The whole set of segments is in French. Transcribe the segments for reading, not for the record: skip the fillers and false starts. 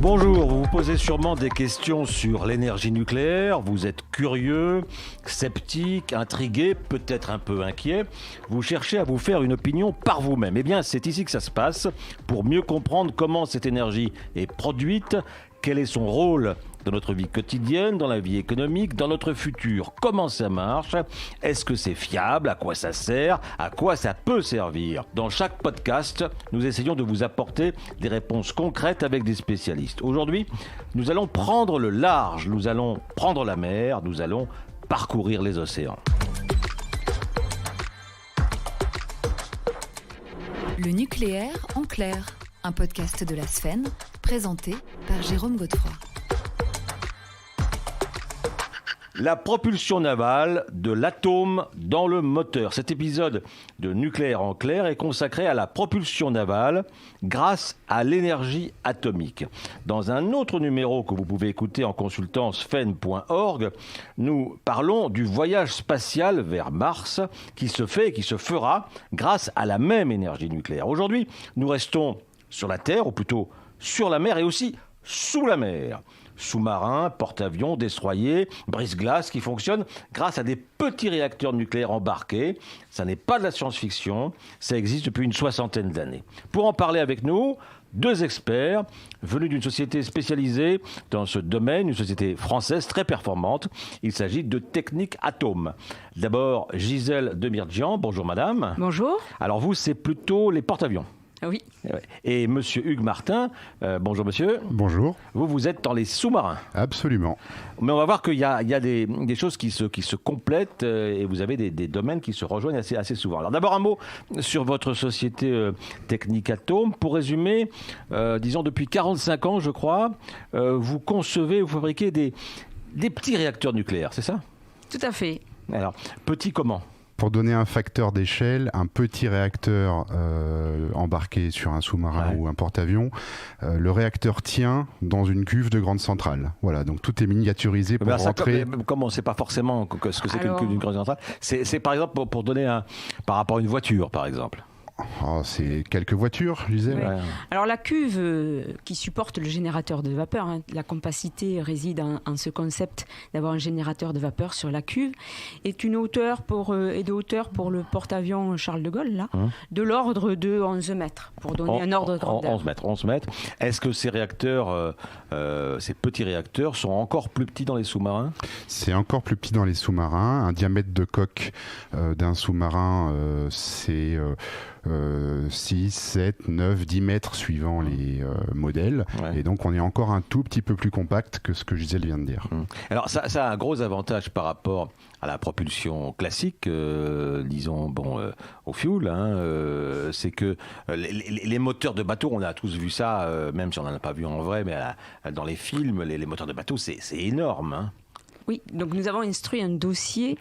Bonjour, vous vous posez sûrement des questions sur l'énergie nucléaire, vous êtes curieux, sceptique, intrigué, peut-être un peu inquiet, vous cherchez à vous faire une opinion par vous-même. Eh bien, c'est ici que ça se passe, pour mieux comprendre comment cette énergie est produite, quel est son rôle dans notre vie quotidienne, dans la vie économique, dans notre futur. Comment ça marche? Est-ce que c'est fiable? À quoi ça sert? À quoi ça peut servir? Dans chaque podcast, nous essayons de vous apporter des réponses concrètes avec des spécialistes. Aujourd'hui, nous allons prendre le large, nous allons prendre la mer, nous allons parcourir les océans. Le nucléaire en clair, un podcast de la Sphène, présenté par Jérôme Godefroy. La propulsion navale de l'atome dans le moteur. Cet épisode de Nucléaire en clair est consacré à la propulsion navale grâce à l'énergie atomique. Dans un autre numéro que vous pouvez écouter en consultant sphène.org, nous parlons du voyage spatial vers Mars qui se fait et qui se fera grâce à la même énergie nucléaire. Aujourd'hui, nous restons sur la Terre, ou plutôt sur la mer et aussi sous la mer. Sous-marins, porte-avions, destroyers, brise-glace qui fonctionnent grâce à des petits réacteurs nucléaires embarqués. Ça n'est pas de la science-fiction, ça existe depuis une 60aine d'années. Pour en parler avec nous, deux experts venus d'une société spécialisée dans ce domaine, une société française très performante. Il s'agit de Technip Atome. D'abord, Gisèle Demirjian, bonjour madame. Bonjour. Alors vous, c'est plutôt les porte-avions. Oui. Et monsieur Hugues Martin, bonjour monsieur. Bonjour. Vous êtes dans les sous-marins. Absolument. Mais on va voir qu'il y a des choses qui se complètent et vous avez des domaines qui se rejoignent assez souvent. Alors d'abord un mot sur votre société Technip Atome. Pour résumer, disons depuis 45 ans je crois, vous concevez, vous fabriquez des petits réacteurs nucléaires, c'est ça? Tout à fait. Alors, petits comment? Pour donner un facteur d'échelle, un petit réacteur embarqué sur un sous-marin ou un porte-avions, le réacteur tient dans une cuve de grande centrale. Voilà, donc tout est miniaturisé pour rentrer. Comment on ne sait pas forcément ce que c'est qu'une cuve d'une grande centrale. C'est par exemple pour donner par rapport à une voiture, par exemple. Oh, c'est quelques voitures, je disais. Ouais. Alors la cuve qui supporte le générateur de vapeur, la compacité réside en ce concept d'avoir un générateur de vapeur sur la cuve, est de hauteur pour le porte-avions Charles de Gaulle, là, de l'ordre de 11 mètres, pour donner un ordre de grandeur. 11 mètres. Est-ce que ces réacteurs, ces petits réacteurs, sont encore plus petits dans les sous-marins? C'est encore plus petit dans les sous-marins. Un diamètre de coque d'un sous-marin, c'est 6, 7, 9, 10 mètres suivant les modèles. Ouais. Et donc on est encore un tout petit peu plus compact que ce que Gisèle vient de dire. Alors ça a un gros avantage par rapport à la propulsion classique, disons au fuel, c'est que les moteurs de bateau, on a tous vu ça, même si on n'en a pas vu en vrai, mais dans les films, les moteurs de bateau, c'est énorme. Oui, donc nous avons instruit un dossier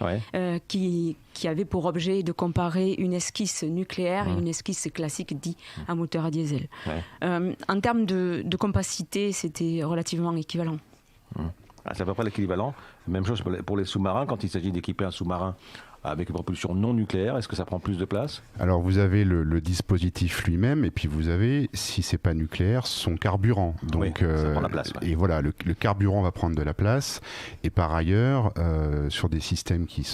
qui avait pour objet de comparer une esquisse nucléaire et une esquisse classique dit à moteur à diesel. En termes de compacité, c'était relativement équivalent. C'est à peu près l'équivalent. Même chose pour les sous-marins, quand il s'agit d'équiper un sous-marin avec une propulsion non nucléaire, est-ce que ça prend plus de place? Alors vous avez le dispositif lui-même et puis vous avez, si c'est pas nucléaire, son carburant. Donc, ça prend la place. Ouais. Et voilà, le carburant va prendre de la place. Et par ailleurs, sur des systèmes qui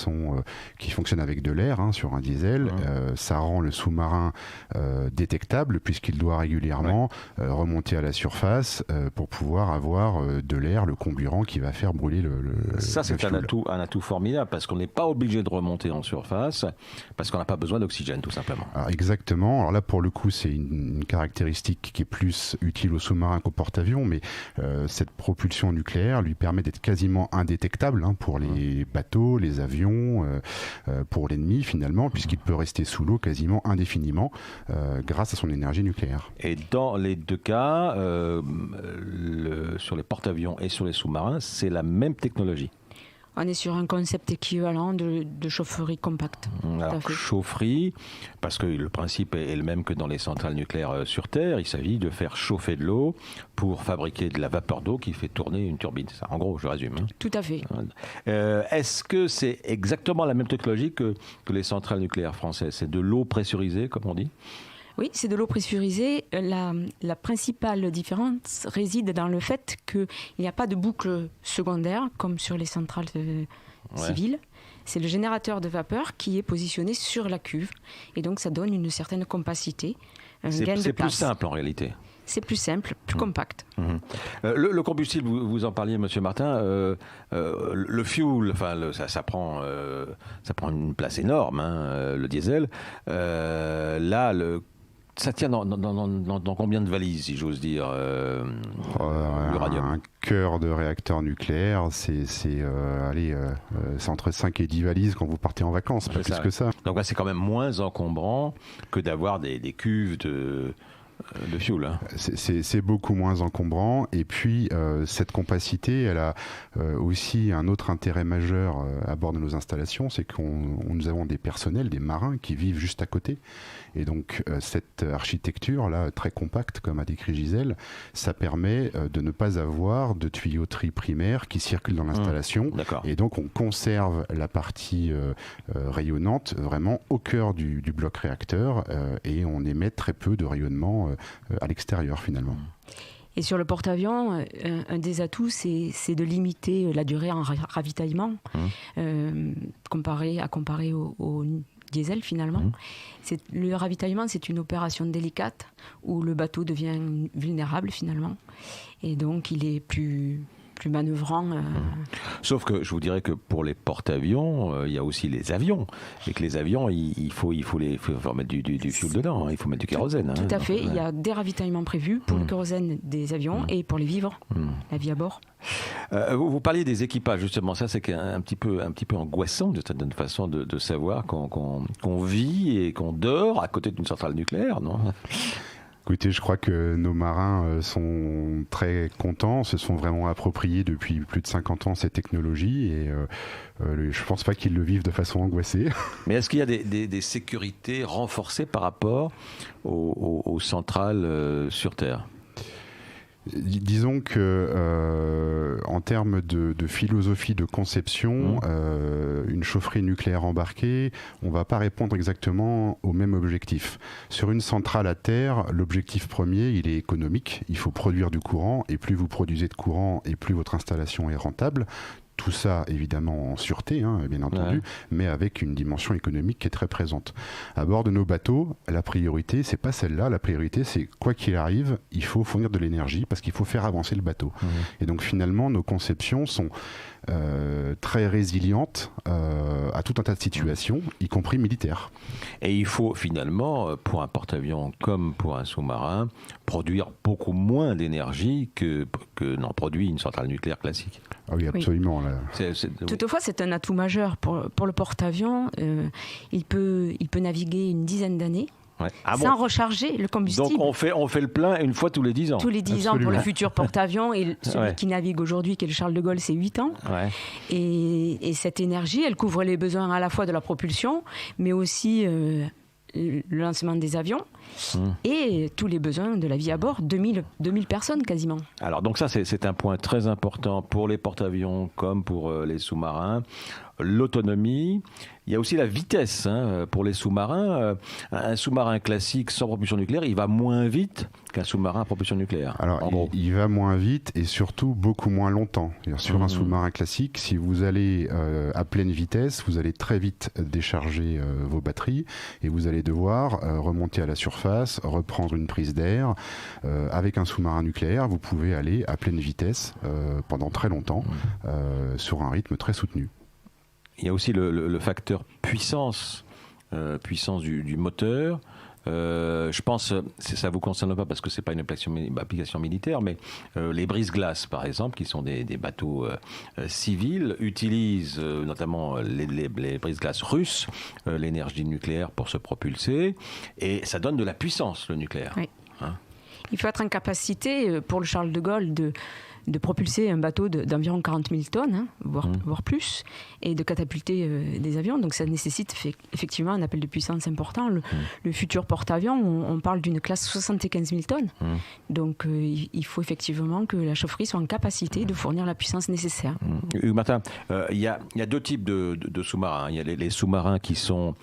fonctionnent avec de l'air, sur un diesel, ça rend le sous-marin détectable puisqu'il doit régulièrement remonter à la surface pour pouvoir avoir de l'air, le comburant qui va faire brûler le Ça, c'est fuel. un atout formidable parce qu'on n'est pas obligé de remonter en surface parce qu'on n'a pas besoin d'oxygène tout simplement. Alors exactement. Alors là pour le coup c'est une caractéristique qui est plus utile aux sous-marins qu'aux porte-avions, mais cette propulsion nucléaire lui permet d'être quasiment indétectable pour les bateaux, les avions, pour l'ennemi finalement, puisqu'il peut rester sous l'eau quasiment indéfiniment grâce à son énergie nucléaire. Et dans les deux cas, sur les porte-avions et sur les sous-marins, c'est la même technologie. On est sur un concept équivalent de chaufferie compacte. Alors, chaufferie, parce que le principe est le même que dans les centrales nucléaires sur Terre. Il s'agit de faire chauffer de l'eau pour fabriquer de la vapeur d'eau qui fait tourner une turbine. C'est ça, en gros, je résume. Tout à fait. Est-ce que c'est exactement la même technologie que les centrales nucléaires françaises? C'est de l'eau pressurisée, comme on dit? Oui, c'est de l'eau pressurisée. La principale différence réside dans le fait qu'il n'y a pas de boucle secondaire, comme sur les centrales civiles. C'est le générateur de vapeur qui est positionné sur la cuve. Et donc, ça donne une certaine compacité, un gain de place. C'est plus simple, en réalité. C'est plus simple, plus compact. Le combustible, vous en parliez, Monsieur Martin, le fuel, ça prend une place énorme, le diesel. Là, ça tient dans combien de valises, si j'ose dire, l'uranium? Un cœur de réacteur nucléaire, c'est entre 5 et 10 valises quand vous partez en vacances, pas plus que ça. Donc là, c'est quand même moins encombrant que d'avoir des cuves de fuel. C'est beaucoup moins encombrant. Et puis, cette compacité, elle a aussi un autre intérêt majeur à bord de nos installations, c'est que nous avons des personnels, des marins qui vivent juste à côté. Et donc, cette architecture-là, très compacte, comme a décrit Gisèle, ça permet de ne pas avoir de tuyauterie primaire qui circule dans l'installation. Et donc, on conserve la partie rayonnante vraiment au cœur du bloc réacteur et on émet très peu de rayonnement à l'extérieur, finalement. Et sur le porte-avions, un des atouts, c'est de limiter la durée en ravitaillement, comparé au diesel finalement. Le ravitaillement, c'est une opération délicate où le bateau devient vulnérable finalement. Et donc, il est plus manœuvrant. Sauf que je vous dirais que pour les porte-avions, il y a aussi les avions. Et que les avions, il faut mettre du fuel dedans, il faut mettre du kérosène. Tout à fait. Il y a des ravitaillements prévus pour le kérosène des avions et pour les vivres, la vie à bord. Vous parliez des équipages, justement. Ça, c'est un petit peu angoissant, de certaine façon, de savoir qu'on vit et qu'on dort à côté d'une centrale nucléaire, non ? Écoutez, je crois que nos marins sont très contents, se sont vraiment appropriés depuis plus de 50 ans ces technologies et je ne pense pas qu'ils le vivent de façon angoissée. Mais est-ce qu'il y a des sécurités renforcées par rapport aux centrales sur Terre ? Disons que en termes de philosophie de conception, une chaufferie nucléaire embarquée, on ne va pas répondre exactement au même objectif. Sur une centrale à terre, l'objectif premier, il est économique. Il faut produire du courant et plus vous produisez de courant et plus votre installation est rentable. Tout ça, évidemment, en sûreté, bien entendu, mais avec une dimension économique qui est très présente. À bord de nos bateaux, la priorité, c'est pas celle-là. La priorité, c'est quoi qu'il arrive, il faut fournir de l'énergie parce qu'il faut faire avancer le bateau. Et donc, finalement, nos conceptions sont très résilientes à tout un tas de situations, y compris militaires. Et il faut, finalement, pour un porte-avions comme pour un sous-marin, produire beaucoup moins d'énergie que n'en produit une centrale nucléaire classique. Ah oui, absolument. Oui. Toutefois, c'est un atout majeur pour le porte-avions. Il peut naviguer une dizaine d'années sans recharger le combustible. Donc on fait le plein une fois tous les 10 ans. Tous les 10 ans pour le futur porte-avions. Et celui qui navigue aujourd'hui, qui est le Charles de Gaulle, c'est 8 ans. Et cette énergie, elle couvre les besoins à la fois de la propulsion, mais aussi le lancement des avions et tous les besoins de la vie à bord, 2000 personnes quasiment. Alors donc ça c'est un point très important pour les porte-avions comme pour les sous-marins. L'autonomie, il y a aussi la vitesse pour les sous-marins. Un sous-marin classique sans propulsion nucléaire, il va moins vite qu'un sous-marin à propulsion nucléaire. Alors, il va moins vite et surtout beaucoup moins longtemps. Sur un sous-marin classique, si vous allez à pleine vitesse, vous allez très vite décharger vos batteries et vous allez devoir remonter à la surface, reprendre une prise d'air. Avec un sous-marin nucléaire, vous pouvez aller à pleine vitesse pendant très longtemps sur un rythme très soutenu. Il y a aussi le facteur puissance du moteur. Je pense, ça ne vous concerne pas parce que ce n'est pas une application militaire, mais les brise-glaces, par exemple, qui sont des bateaux civils, utilisent notamment les brise-glaces russes, l'énergie nucléaire pour se propulser, et ça donne de la puissance, le nucléaire. Oui. Il faut être en capacité, pour le Charles de Gaulle, de propulser un bateau d'environ 40 000 tonnes, voire plus, et de catapulter des avions. Donc ça nécessite effectivement un appel de puissance important. Le futur porte-avions, on parle d'une classe 75 000 tonnes. Donc il faut effectivement que la chaufferie soit en capacité de fournir la puissance nécessaire. Hugues Martin, il y a deux types de sous-marins. Il y a les sous-marins qui sont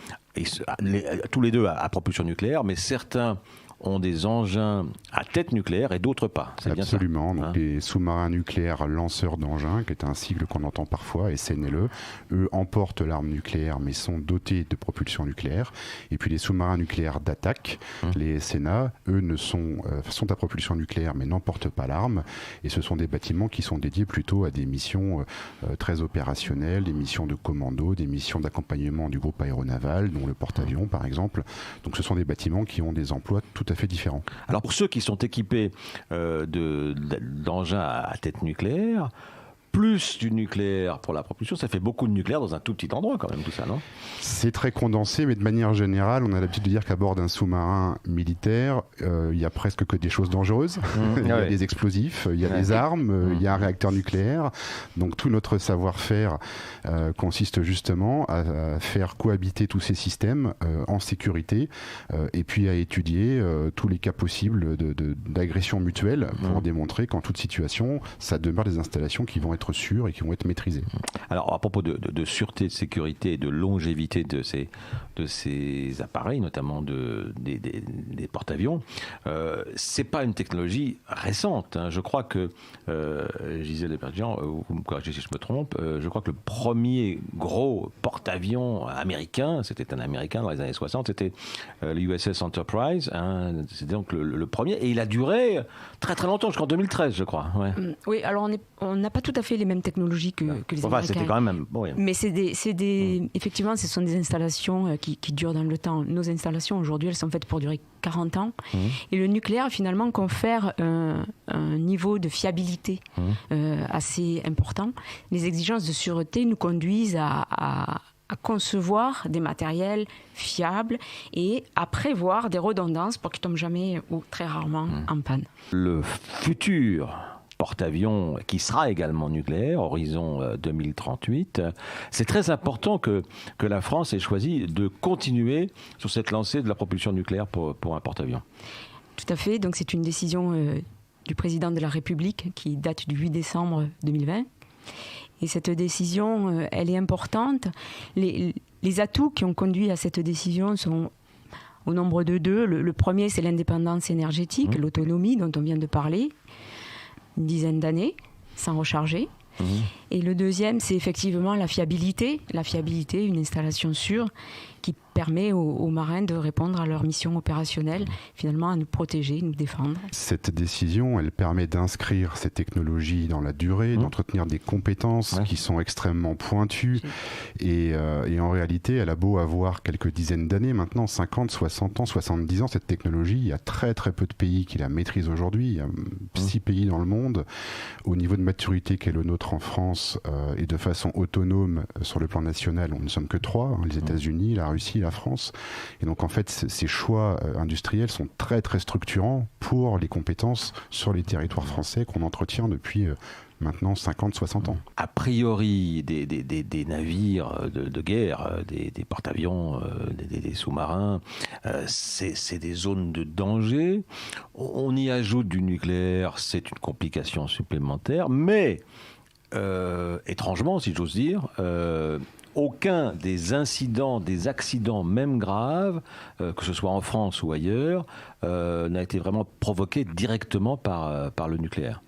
tous les deux à propulsion nucléaire, mais certains ont des engins à tête nucléaire et d'autres pas. C'est Absolument. Bien ça, donc les sous-marins nucléaires lanceurs d'engins, qui est un sigle qu'on entend parfois, SNLE, eux emportent l'arme nucléaire mais sont dotés de propulsion nucléaire. Et puis les sous-marins nucléaires d'attaque, les SNA, eux sont à propulsion nucléaire mais n'emportent pas l'arme. Et ce sont des bâtiments qui sont dédiés plutôt à des missions très opérationnelles, des missions de commando, des missions d'accompagnement du groupe aéronaval, dont le porte-avions par exemple. Donc ce sont des bâtiments qui ont des emplois tout à fait différents. Alors pour ceux qui sont équipés d'engins à tête nucléaire, plus du nucléaire pour la propulsion, ça fait beaucoup de nucléaire dans un tout petit endroit quand même, tout ça, non ? C'est très condensé, mais de manière générale, on a l'habitude de dire qu'à bord d'un sous-marin militaire, il y a presque que des choses dangereuses. Il y a des explosifs, il y a des armes, il y a un réacteur nucléaire. Donc tout notre savoir-faire consiste justement à faire cohabiter tous ces systèmes en sécurité et puis à étudier tous les cas possibles d'agression mutuelle pour démontrer qu'en toute situation, ça demeure des installations qui vont être sûres et qui vont être maîtrisées. Alors à propos de sûreté, de sécurité et de longévité de ces appareils, notamment des porte-avions, c'est pas une technologie récente, hein. Je crois que Gisèle Desperdian, vous me corrigez si je me trompe, je crois que le premier gros porte-avions américain, c'était un américain dans les années 60, c'était le USS Enterprise, hein. C'était donc le premier, et il a duré très très longtemps, jusqu'en 2013 je crois. Ouais. Oui, alors on n'a pas tout à fait les mêmes technologies que les Américains. C'était quand même... Oui. Mais effectivement, ce sont des installations qui durent dans le temps. Nos installations, aujourd'hui, elles sont faites pour durer 40 ans. Et le nucléaire, finalement, confère un niveau de fiabilité assez important. Les exigences de sûreté nous conduisent à concevoir des matériels fiables et à prévoir des redondances pour qu'ils ne tombent jamais ou très rarement en panne. Le futur porte-avions qui sera également nucléaire, horizon 2038. C'est très important que la France ait choisi de continuer sur cette lancée de la propulsion nucléaire pour un porte-avions. Tout à fait, donc c'est une décision du président de la République qui date du 8 décembre 2020. Et cette décision, elle est importante. Les atouts qui ont conduit à cette décision sont au nombre de deux. Le premier, c'est l'indépendance énergétique, l'autonomie dont on vient de parler. Une dizaine d'années, sans recharger. Et le deuxième, c'est effectivement la fiabilité, une installation sûre qui permet aux marins de répondre à leur mission opérationnelle, finalement à nous protéger, nous défendre. Cette décision, elle permet d'inscrire ces technologies dans la durée, d'entretenir des compétences qui sont extrêmement pointues. Et en réalité, elle a beau avoir quelques dizaines d'années maintenant, 50, 60 ans, 70 ans, cette technologie, il y a très très peu de pays qui la maîtrisent aujourd'hui. Il y a 6 pays dans le monde. Au niveau de maturité qu'est le nôtre en France, et de façon autonome sur le plan national, on ne sommes que 3, les États-Unis, la Russie, la France. Et donc en fait, ces choix industriels sont très très structurants pour les compétences sur les territoires français qu'on entretient depuis maintenant 50-60 ans. A priori, des navires de guerre, des porte-avions, des sous-marins, c'est des zones de danger. On y ajoute du nucléaire, c'est une complication supplémentaire, mais étrangement, si j'ose dire, aucun des incidents, des accidents, même graves, que ce soit en France ou ailleurs, n'a été vraiment provoqué directement par le nucléaire.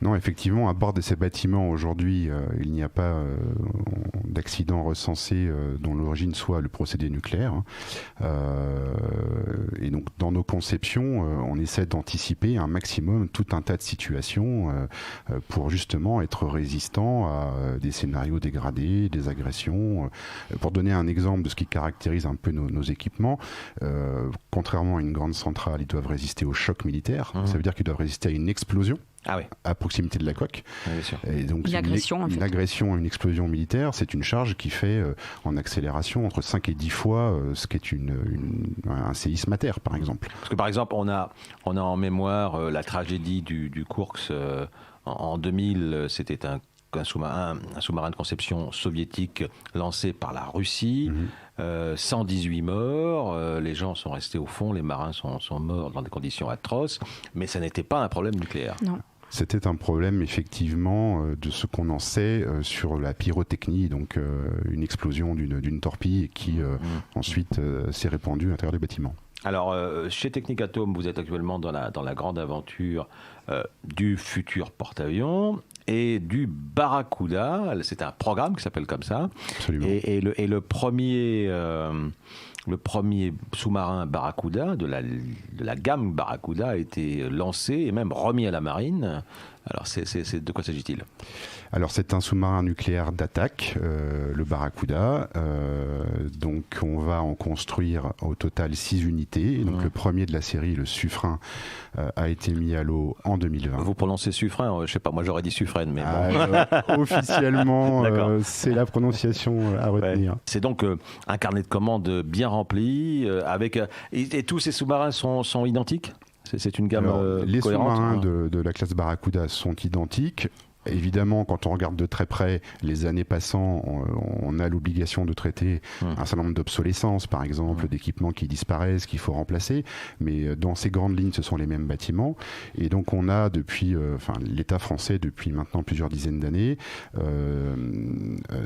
Non, effectivement, à bord de ces bâtiments, aujourd'hui, il n'y a pas d'accident recensé dont l'origine soit le procédé nucléaire. Et donc, dans nos conceptions, on essaie d'anticiper un maximum tout un tas de situations pour justement être résistant à des scénarios dégradés, des agressions. Pour donner un exemple de ce qui caractérise un peu nos équipements, contrairement à une grande centrale, ils doivent résister au choc militaire. Ça veut dire qu'ils doivent résister à une explosion. à proximité de la coque. Bien sûr. Et donc Une agression, une agression, une explosion militaire, c'est une charge qui fait en accélération entre 5 et 10 fois ce qu'est un séisme à terre, par exemple. Parce que par exemple, on a en mémoire la tragédie du Kursk en 2000. C'était un sous-marin de conception soviétique lancé par la Russie. 118 morts, les gens sont restés au fond, les marins sont morts dans des conditions atroces, mais ça n'était pas un problème nucléaire. Non. C'était un problème effectivement de ce qu'on en sait sur la pyrotechnie, donc une explosion d'une torpille qui ensuite s'est répandue à l'intérieur du bâtiment. Alors, chez Technic-Atom, vous êtes actuellement dans la grande aventure du futur porte-avions et du Barracuda. C'est un programme qui s'appelle comme ça. Absolument. Et le premier sous-marin Barracuda, de la gamme Barracuda, a été lancé et même remis à la marine. Alors, de quoi s'agit-il ? Alors, c'est un sous-marin nucléaire d'attaque, le Barracuda. Donc, on va en construire au total 6 unités. Et donc, le premier de la série, le Suffren, a été mis à l'eau en 2020. Vous prononcez Suffren, je ne sais pas, moi j'aurais dit Suffren, mais bon. Officiellement, c'est la prononciation à retenir. C'est donc un carnet de commandes bien rempli, et tous ces sous-marins sont identiques ? C'est une gamme les cohérente. sous-marins de la classe Barracuda sont identiques. Évidemment, quand on regarde de très près, les années passant, on a l'obligation de traiter un certain nombre d'obsolescences, par exemple, d'équipements qui disparaissent, qu'il faut remplacer. Mais dans ces grandes lignes, ce sont les mêmes bâtiments. Et donc, on a depuis, l'État français, depuis maintenant plusieurs dizaines d'années,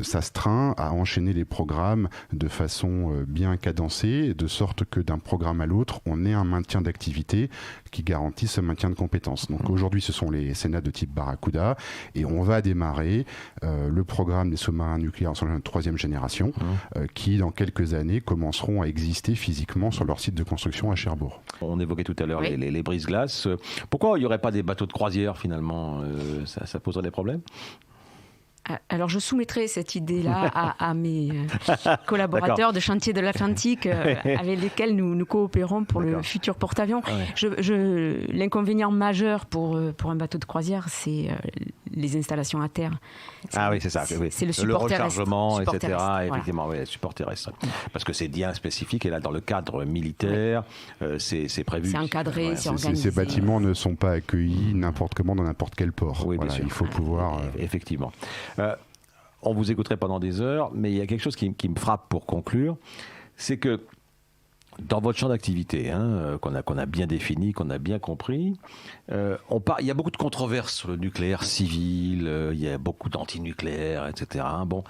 s'astreint à enchaîner les programmes de façon bien cadencée, de sorte que d'un programme à l'autre, on ait un maintien d'activité qui garantit ce maintien de compétences. Donc aujourd'hui, ce sont les Sénats de type Barracuda. Et on va démarrer le programme des sous-marins nucléaires de troisième génération qui, dans quelques années, commenceront à exister physiquement sur leur site de construction à Cherbourg. On évoquait tout à l'heure les brises-glaces. Pourquoi il n'y aurait pas des bateaux de croisière, finalement ? Ça poserait des problèmes ? Alors, je soumettrai cette idée-là à mes collaborateurs de Chantier de l'Atlantique avec lesquels nous coopérons pour le futur porte-avions. Ouais. L'inconvénient majeur pour un bateau de croisière, c'est les installations à terre. Oui, c'est ça. C'est le support rechargement, terrestre. etc. Terrestre, effectivement, le support terrestre. Parce que c'est bien spécifique et là, dans le cadre militaire, c'est prévu. C'est encadré, c'est organisé. Ces bâtiments ne sont pas accueillis n'importe comment dans n'importe quel port. Oui, bien sûr. Il faut pouvoir... Effectivement. On vous écouterait pendant des heures, mais il y a quelque chose qui me frappe pour conclure, c'est que dans votre champ d'activité, qu'on a bien défini, qu'on a bien compris, il y a beaucoup de controverses sur le nucléaire civil, il y a beaucoup d'antinucléaires, etc. Bon,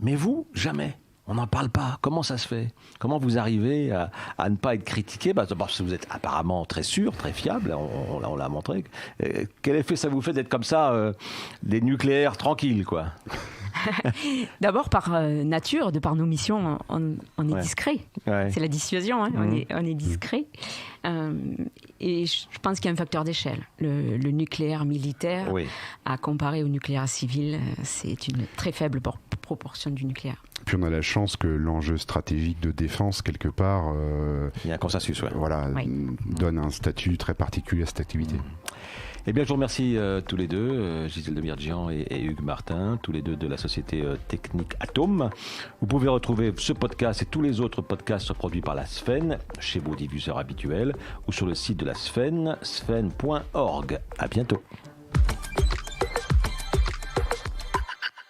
mais vous, jamais. On n'en parle pas. Comment ça se fait ? Comment vous arrivez à ne pas être critiqué ? Parce que vous êtes apparemment très sûr, très fiable, on l'a montré. Quel effet ça vous fait d'être comme ça, des nucléaires tranquilles, quoi ? D'abord, par nature, de par nos missions, on est discret. Ouais. C'est la dissuasion, on est discret. Et je pense qu'il y a un facteur d'échelle. Le nucléaire militaire, à comparer au nucléaire civil, c'est une très faible proportion du nucléaire. Puis on a la chance que l'enjeu stratégique de défense, quelque part... il y a un consensus, donne un statut très particulier à cette activité. Eh bien, je vous remercie tous les deux, Gisèle de Myrgian et Hugues Martin, tous les deux de la société Technic-Atom. Vous pouvez retrouver ce podcast et tous les autres podcasts produits par la Sfen chez vos diffuseurs habituels ou sur le site de la Sfen, sfen.org. À bientôt.